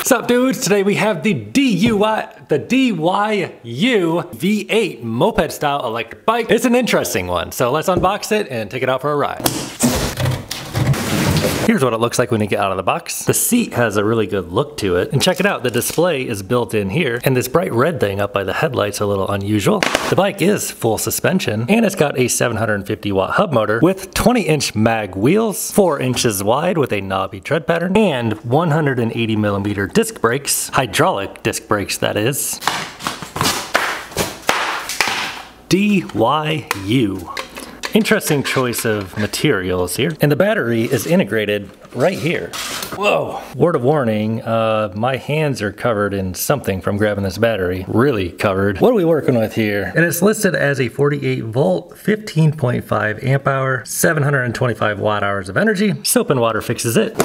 What's up, dudes? Today we have the DYU V8 moped style electric bike. It's an interesting one, so let's unbox it and take it out for a ride. Here's what it looks like when you get out of the box. The seat has a really good look to it. And check it out, the display is built in here. And this bright red thing up by the headlight's a little unusual. The bike is full suspension, and it's got a 750 watt hub motor with 20-inch mag wheels, 4 inches wide with a knobby tread pattern, and 180 millimeter disc brakes, hydraulic disc brakes that is. DYU. Interesting choice of materials here. And the battery is integrated right here. Whoa. Word of warning, my hands are covered in something from grabbing this battery. Really covered. What are we working with here? And it's listed as a 48 volt, 15.5 amp hour, 725 watt hours of energy. Soap and water fixes it.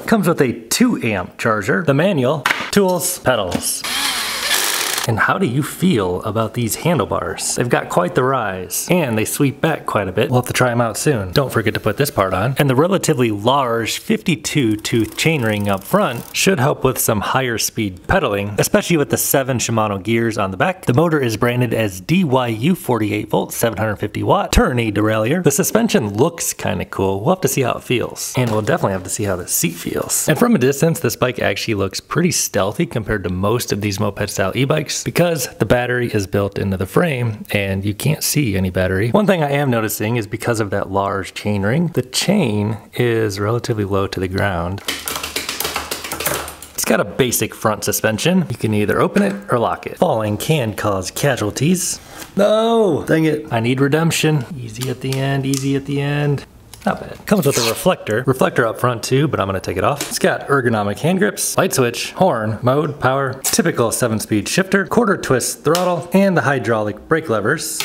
Comes with a 2 amp charger, the manual, tools, pedals. And how do you feel about these handlebars? They've got quite the rise, and they sweep back quite a bit. We'll have to try them out soon. Don't forget to put this part on. And the relatively large 52 tooth chainring up front should help with some higher speed pedaling, especially with the 7 Shimano gears on the back. The motor is branded as DYU 48 volt, 750 watt, tourney derailleur. The suspension looks kind of cool. We'll have to see how it feels. And we'll definitely have to see how the seat feels. And from a distance, this bike actually looks pretty stealthy compared to most of these moped style e-bikes, because the battery is built into the frame and you can't see any battery. One thing I am noticing is because of that large chain ring, the chain is relatively low to the ground. It's got a basic front suspension. You can either open it or lock it. Falling can cause casualties. No, dang it. I need redemption. Easy at the end, easy at the end. Not bad. Comes with a reflector up front too, but I'm gonna take it off. It's got ergonomic hand grips, light switch, horn, mode, power, typical 7-speed shifter, quarter twist throttle, and the hydraulic brake levers.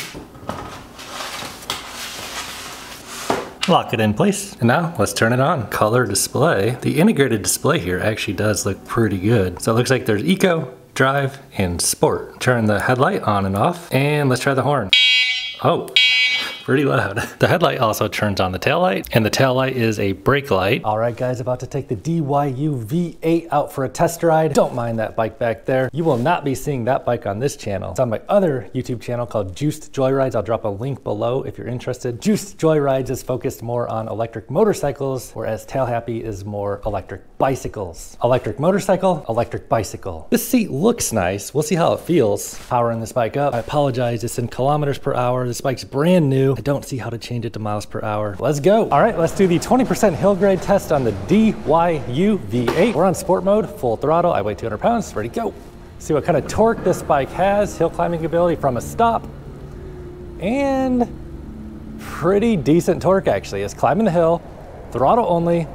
Lock it in place. And now let's turn it on. Color display. The integrated display here actually does look pretty good. So it looks like there's eco, drive, and sport. Turn the headlight on and off, and let's try the horn. Oh. Pretty loud. The headlight also turns on the taillight, and the taillight is a brake light. All right, guys, about to take the DYU V8 out for a test ride. Don't mind that bike back there. You will not be seeing that bike on this channel. It's on my other YouTube channel called Juiced Joyrides. I'll drop a link below if you're interested. Juiced Joyrides is focused more on electric motorcycles, whereas Tail Happy is more electric bicycles. Electric motorcycle, electric bicycle. This seat looks nice. We'll see how it feels. Powering this bike up. I apologize, it's in kilometers per hour. This bike's brand new. I don't see how to change it to miles per hour. Let's go. All right, let's do the 20% hill grade test on the DYU V8. We're on sport mode, full throttle. I weigh 200 pounds, ready to go. See what kind of torque this bike has, hill climbing ability from a stop, and pretty decent torque actually. It's climbing the hill, throttle only,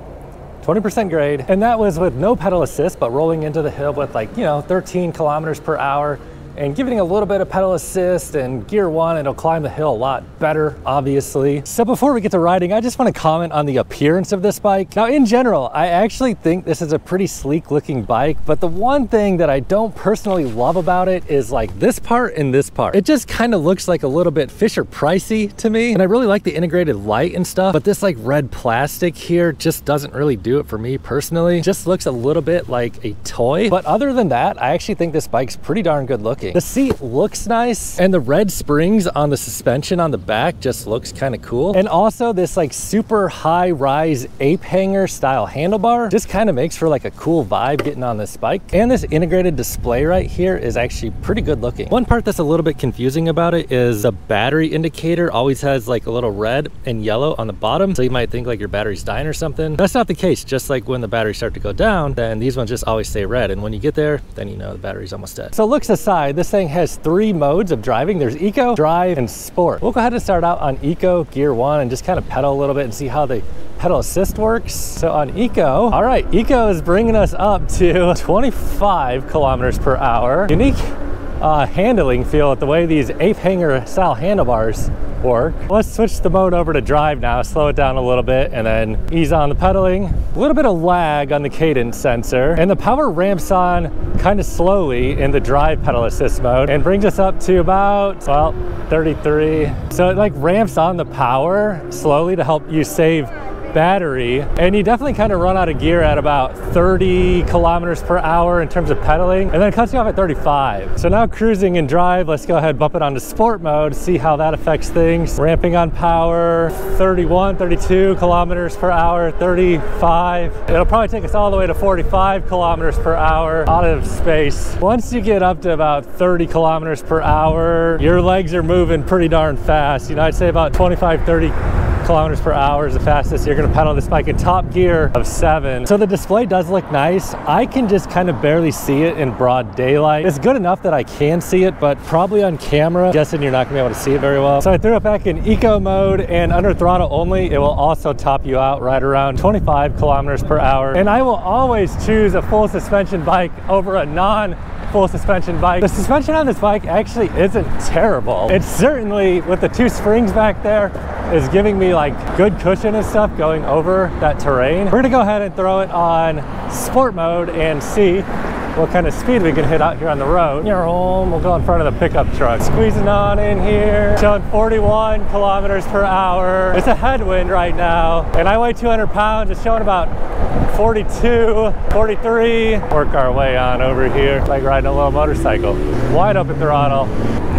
20% grade, and that was with no pedal assist, but rolling into the hill with 13 kilometers per hour. And giving a little bit of pedal assist and gear 1, it'll climb the hill a lot better, obviously. So before we get to riding, I just want to comment on the appearance of this bike. Now, in general, I actually think this is a pretty sleek looking bike, but the one thing that I don't personally love about it is like this part and this part. It just kind of looks like a little bit Fisher-Pricey to me. And I really like the integrated light and stuff, but this like red plastic here just doesn't really do it for me personally. Just looks a little bit like a toy. But other than that, I actually think this bike's pretty darn good looking. The seat looks nice, and the red springs on the suspension on the back just looks kind of cool. And also this like super high rise ape hanger style handlebar just kind of makes for like a cool vibe getting on this bike. And this integrated display right here is actually pretty good looking. One part that's a little bit confusing about it is the battery indicator always has like a little red and yellow on the bottom. So you might think like your battery's dying or something. That's not the case. Just like when the batteries start to go down, then these ones just always stay red. And when you get there, then you know the battery's almost dead. So looks aside, this thing has 3 modes of driving. There's eco, drive, and sport. We'll go ahead and start out on eco, gear 1, and just kind of pedal a little bit and see how the pedal assist works. So on eco, all right, eco is bringing us up to 25 kilometers per hour. Unique handling feel with the way these ape hanger style handlebars work. Let's switch the mode over to drive now, slow it down a little bit, and then ease on the pedaling. A little bit of lag on the cadence sensor, and the power ramps on kind of slowly in the drive pedal assist mode and brings us up to about, well, 33. So it like ramps on the power slowly to help you save battery, and you definitely kind of run out of gear at about 30 kilometers per hour in terms of pedaling, and then it cuts you off at 35. So now cruising and drive, let's go ahead and bump it onto sport mode, see how that affects things. Ramping on power, 31, 32 kilometers per hour, 35. It'll probably take us all the way to 45 kilometers per hour out of space. Once you get up to about 30 kilometers per hour, your legs are moving pretty darn fast. You know, I'd say about 25, 30 kilometers per hour is the fastest you're going to pedal this bike in top gear of 7. So the display does look nice. I can just kind of barely see it in broad daylight. It's good enough that I can see it, but probably on camera, I'm guessing you're not going to be able to see it very well. So I threw it back in eco mode, and under throttle only, it will also top you out right around 25 kilometers per hour. And I will always choose a full suspension bike over a non-full suspension bike. The suspension on this bike actually isn't terrible. It's certainly, with the 2 springs back there, is giving me like good cushion and stuff going over that terrain. We're gonna go ahead and throw it on sport mode and see what kind of speed we can hit out here on the road. We'll go in front of the pickup truck. Squeezing on in here, showing 41 kilometers per hour. It's a headwind right now, and I weigh 200 pounds. It's showing about 42, 43. Work our way on over here, like riding a little motorcycle. Wide open throttle.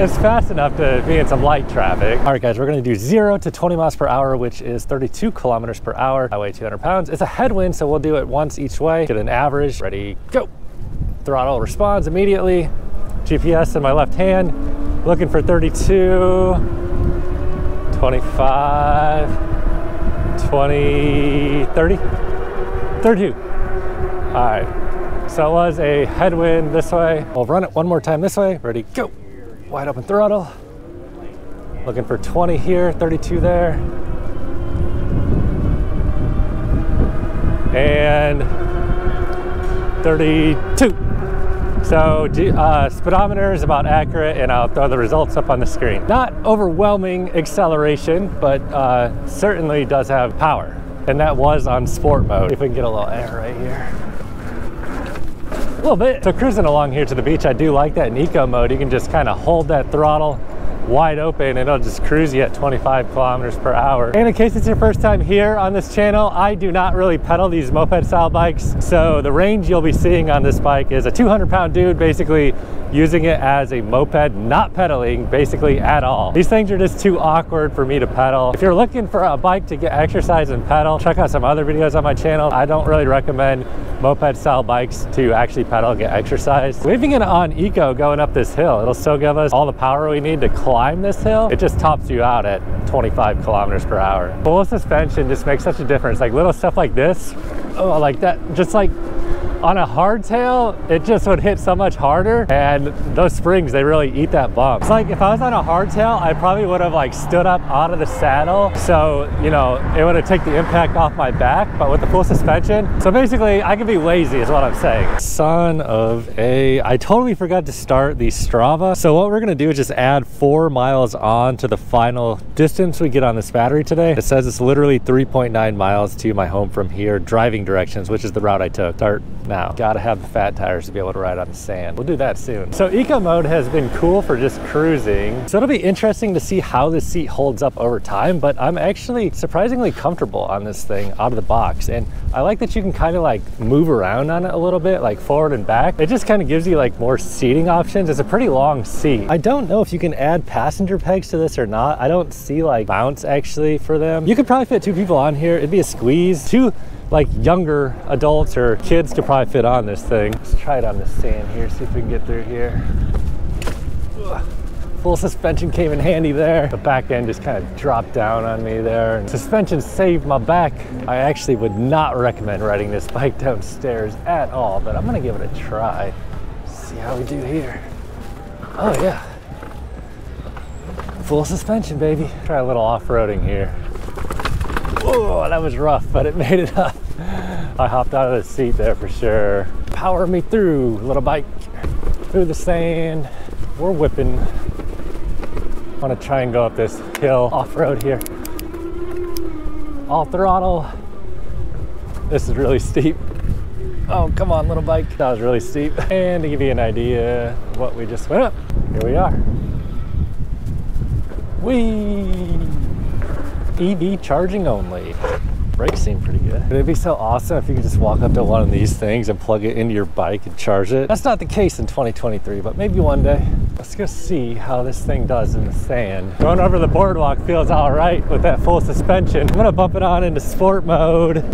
It's fast enough to be in some light traffic. All right, guys, we're gonna do 0 to 20 miles per hour, which is 32 kilometers per hour. I weigh 200 pounds. It's a headwind, so we'll do it once each way. Get an average. Ready, go. Throttle responds immediately. GPS in my left hand. Looking for 32, 25, 20, 30, 32. All right, so it was a headwind this way. We'll run it one more time this way. Ready, go. Wide open throttle. Looking for 20 here, 32 there. And 32. So speedometer is about accurate, and I'll throw the results up on the screen. Not overwhelming acceleration, but certainly does have power. And that was on sport mode. If we can get a little air right here. A little bit. So cruising along here to the beach, I do like that in eco mode. You can just kind of hold that throttle wide open and it'll just cruise you at 25 kilometers per hour. And in case it's your first time here on this channel, I do not really pedal these moped style bikes. So the range you'll be seeing on this bike is a 200-pound dude basically using it as a moped, not pedaling basically at all. These things are just too awkward for me to pedal. If you're looking for a bike to get exercise and pedal, check out some other videos on my channel. I don't really recommend moped style bikes to actually pedal and get exercise. Leaving it on eco going up this hill, it'll still give us all the power we need to climb this hill. It just tops you out at 25 kilometers per hour. Full suspension just makes such a difference. Like little stuff like this, oh, like that, just like on a hardtail, it just would hit so much harder, and those springs, they really eat that bump. It's like if I was on a hardtail, I probably would have like stood up out of the saddle, so you know, it would have taken the impact off my back. But with the full suspension, so basically I can be lazy is what I'm saying. Son of a, I totally forgot to start the Strava. So what we're gonna do is just add 4 miles on to the final distance we get on this battery today. It says it's literally 3.9 miles to my home from here, driving directions, which is the route I took. Start now. Gotta have the fat tires to be able to ride on the sand. We'll do that soon. So eco mode has been cool for just cruising. So it'll be interesting to see how this seat holds up over time, but I'm actually surprisingly comfortable on this thing out of the box. And I like that you can kind of like move around on it a little bit, like forward and back. It just kind of gives you like more seating options. It's a pretty long seat. I don't know if you can add passenger pegs to this or not. I don't see like mounts actually for them. You could probably fit 2 people on here. It'd be a squeeze. 2 like younger adults or kids could probably fit on this thing. Let's try it on the sand here, see if we can get through here. Ugh. Full suspension came in handy there. The back end just kind of dropped down on me there. And suspension saved my back. I actually would not recommend riding this bike downstairs at all, but I'm gonna give it a try. See how we do here. Oh yeah. Full suspension, baby. Try a little off-roading here. Oh, that was rough, but it made it up. I hopped out of the seat there for sure. Power me through, little bike, through the sand. We're whipping. I want to try and go up this hill off-road here. All throttle. This is really steep. Oh, come on, little bike. That was really steep. And to give you an idea of what we just went up, here we are. Whee! EV charging only. Brakes seem pretty good. It'd be so awesome if you could just walk up to one of these things and plug it into your bike and charge it. That's not the case in 2023, but maybe one day. Let's go see how this thing does in the sand. Going over the boardwalk feels all right with that full suspension. I'm gonna bump it on into sport mode.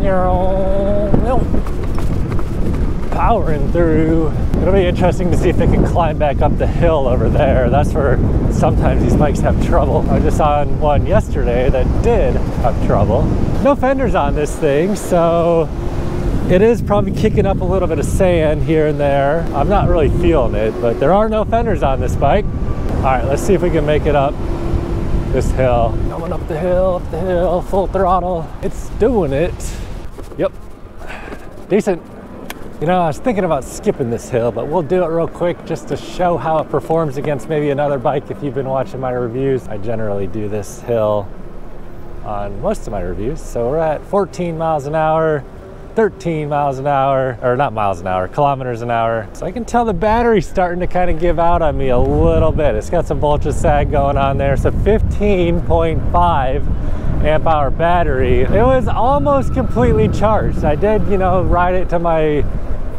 Powering through. It'll be interesting to see if it can climb back up the hill over there. That's where sometimes these bikes have trouble. I just saw one yesterday that did have trouble. No fenders on this thing, so it is probably kicking up a little bit of sand here and there. I'm not really feeling it, but there are no fenders on this bike. All right, let's see if we can make it up this hill. Coming up the hill, full throttle. It's doing it. Yep, decent. You know, I was thinking about skipping this hill, but we'll do it real quick just to show how it performs against maybe another bike. If you've been watching my reviews, I generally do this hill on most of my reviews. So we're at 14 miles an hour, 13 miles an hour, or not miles an hour, kilometers an hour. So I can tell the battery's starting to kind of give out on me a little bit. It's got some voltage sag going on there. So 15.5 amp hour battery. It was almost completely charged. I did, you know, ride it to my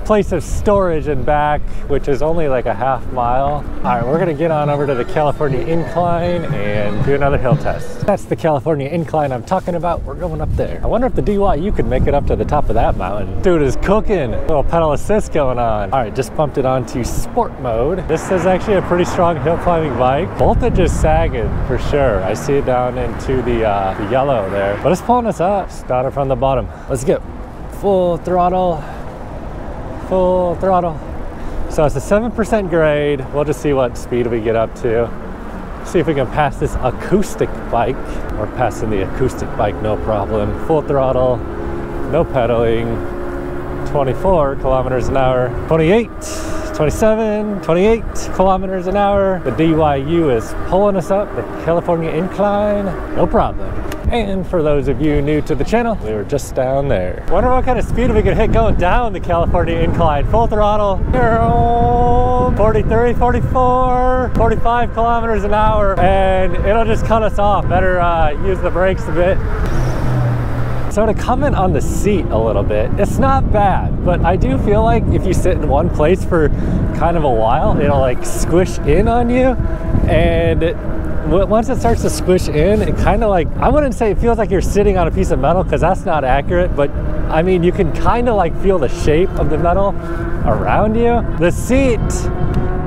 place of storage and back, which is only like a half mile. All right, we're gonna get on over to the California Incline and do another hill test. That's the California Incline I'm talking about. We're going up there. I wonder if the DYU could make it up to the top of that mountain. Dude is cooking. A little pedal assist going on. All right, just bumped it onto sport mode. This is actually a pretty strong hill climbing bike. Voltage is sagging for sure. I see it down into the yellow there, but it's pulling us up. Started from the bottom. Let's get full throttle. Full throttle. So it's a 7% grade. We'll just see what speed we get up to. See if we can pass this acoustic bike. We're passing the acoustic bike, no problem. Full throttle, no pedaling. 24 kilometers an hour. 28, 27, 28 kilometers an hour. The DYU is pulling us up the California Incline, no problem. And for those of you new to the channel, we were just down there. Wonder what kind of speed we could hit going down the California Incline. Full throttle, 43, 44, 45 kilometers an hour, and it'll just cut us off. Better use the brakes a bit. So to comment on the seat a little bit, it's not bad, but I do feel like if you sit in one place for kind of a while, it'll like squish in on you, and once it starts to squish in, it kind of like, I wouldn't say it feels like you're sitting on a piece of metal because that's not accurate, but I mean, you can kind of like feel the shape of the metal around you. The seat,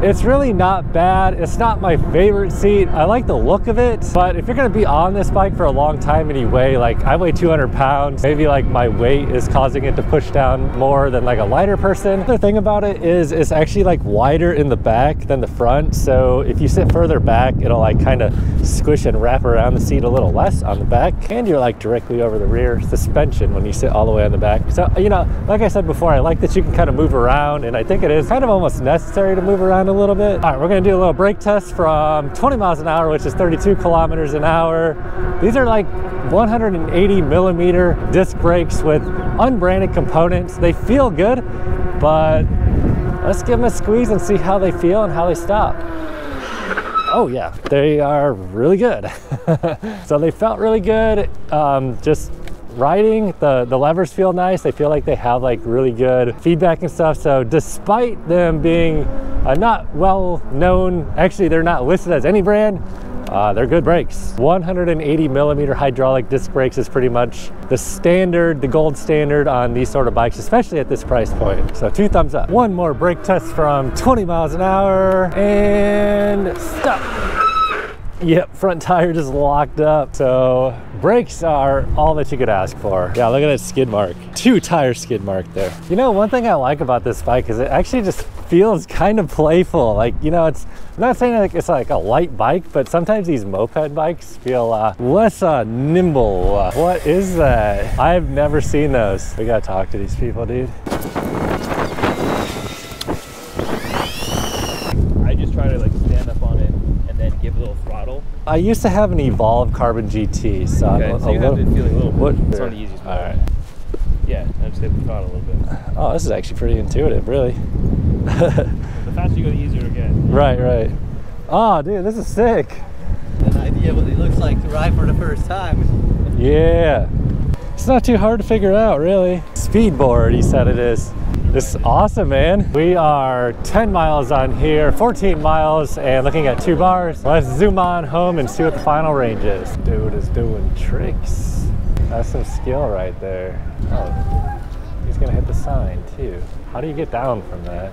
it's really not bad. It's not my favorite seat. I like the look of it, but if you're gonna be on this bike for a long time and you weigh, like I weigh 200 pounds, maybe like my weight is causing it to push down more than like a lighter person. The thing about it is it's actually like wider in the back than the front. So if you sit further back, it'll like kind of squish and wrap around the seat a little less on the back. And you're like directly over the rear suspension when you sit all the way on the back. So, you know, like I said before, I like that you can kind of move around, and I think it is kind of almost necessary to move around a little bit. All right, we're gonna do a little brake test from 20 miles an hour, which is 32 kilometers an hour. These are like 180 millimeter disc brakes with unbranded components. They feel good, but let's give them a squeeze and see how they feel and how they stop. Oh yeah, they are really good. So they felt really good. Just riding, the levers feel nice. They feel like they have like really good feedback and stuff. So despite them being not well known, actually they're not listed as any brand, they're good brakes. 180 millimeter hydraulic disc brakes is pretty much the standard, the gold standard on these sort of bikes, especially at this price point. So 2 thumbs up. One more brake test from 20 miles an hour and stop. Yep, front tire just locked up. So brakes are all that you could ask for. Yeah, look at that skid mark. 2 tire skid mark there. You know, one thing I like about this bike is it actually just feels kind of playful. Like, you know, I'm not saying like it's like a light bike, but sometimes these moped bikes feel less nimble. What is that? I've never seen those. We gotta talk to these people, dude. I just try to like stand up on it and then give a little throttle. I used to have an Evolve Carbon GT, so okay, so you have to feel a little bit. It's What? not the easiest. All right. Yeah, I just hit the throttle a little bit. Oh, this is actually pretty intuitive, really. The faster you go, the easier it gets. Right, right. Oh, dude, this is sick. An idea what it looks like to ride for the first time. Yeah. It's not too hard to figure out, really. Speedboard, he said it is. This is awesome, man. We are 10 miles on here, 14 miles, and looking at 2 bars. Let's zoom on home and see what the final range is. Dude is doing tricks. That's some skill right there. Oh, he's gonna hit the sign too. How do you get down from that?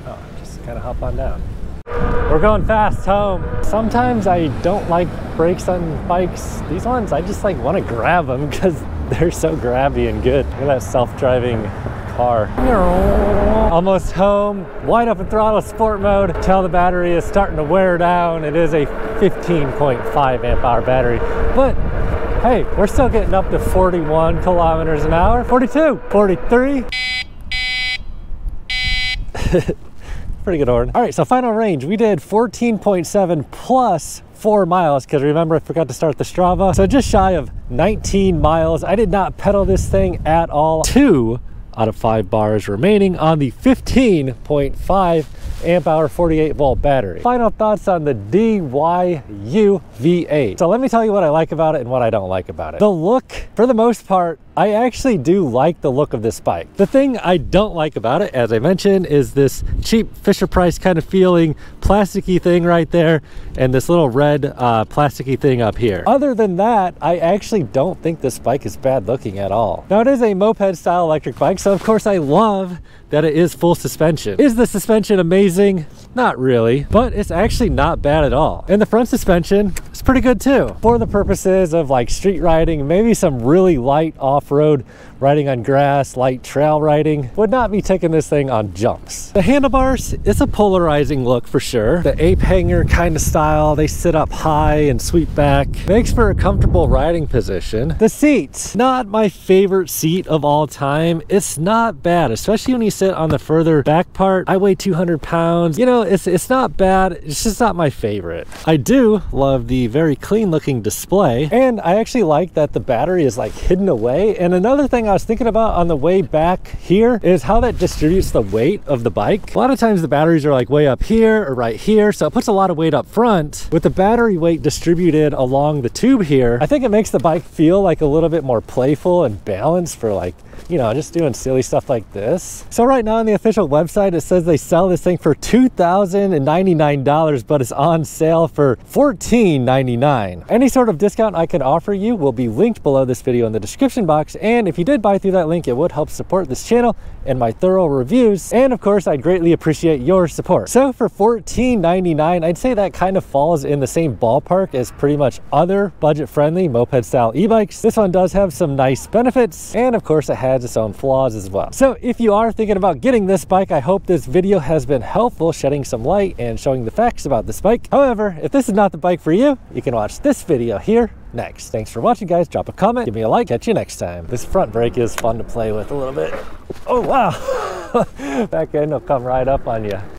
Oh, just kind of hop on down. We're going fast home. Sometimes I don't like brakes on bikes. These ones, I just like want to grab them because they're so grabby and good. Look at that self-driving car. Almost home. Wide open throttle sport mode. Tell the battery is starting to wear down. It is a 15.5 amp hour battery, but hey, we're still getting up to 41 kilometers an hour. 42, 43. Pretty good horn. All right, so final range, we did 14.7 plus 4 miles, because remember I forgot to start the Strava. So just shy of 19 miles. I did not pedal this thing at all. 2 out of 5 bars remaining on the 15.5 amp hour 48 volt battery. Final thoughts on the DYU V8. So let me tell you what I like about it and what I don't like about it. The look, for the most part, I actually do like the look of this bike. The thing I don't like about it, as I mentioned, is this cheap Fisher-Price kind of feeling plasticky thing right there and this little red plasticky thing up here. Other than that, I actually don't think this bike is bad looking at all. Now, it is a moped style electric bike, so of course I love that it is full suspension. Is the suspension amazing? Not really, but it's actually not bad at all. And the front suspension is pretty good too. For the purposes of like street riding, maybe some really light off-road riding on grass, light trail riding, would not be taking this thing on jumps. The handlebars, it's a polarizing look for sure. The ape hanger kind of style, they sit up high and sweep back. Makes for a comfortable riding position. The seats, not my favorite seat of all time. It's not bad, especially when you sit on the further back part. I weigh 200 pounds. You know, it's not bad. It's just not my favorite. I do love the very clean looking display, and I actually like that the battery is like hidden away. And another thing I was thinking about on the way back here is how that distributes the weight of the bike. A lot of times the batteries are like way up here or right here, so it puts a lot of weight up front. With the battery weight distributed along the tube here, I think it makes the bike feel like a little bit more playful and balanced for like, you know, just doing silly stuff like this. So right now on the official website, it says they sell this thing for $2,099, but it's on sale for $1,499. Any sort of discount I can offer you will be linked below this video in the description box. And if you did buy through that link, it would help support this channel and my thorough reviews. And of course, I'd greatly appreciate your support. So for $1,499, I'd say that kind of falls in the same ballpark as pretty much other budget-friendly moped style e-bikes. This one does have some nice benefits, and of course it has its own flaws as well. So if you are thinking about getting this bike, I hope this video has been helpful, shedding some light and showing the facts about this bike. However, if this is not the bike for you, you can watch this video here next. Thanks for watching, guys. Drop a comment, give me a like, catch you next time. This front brake is fun to play with a little bit. Oh wow. Back end will come right up on you.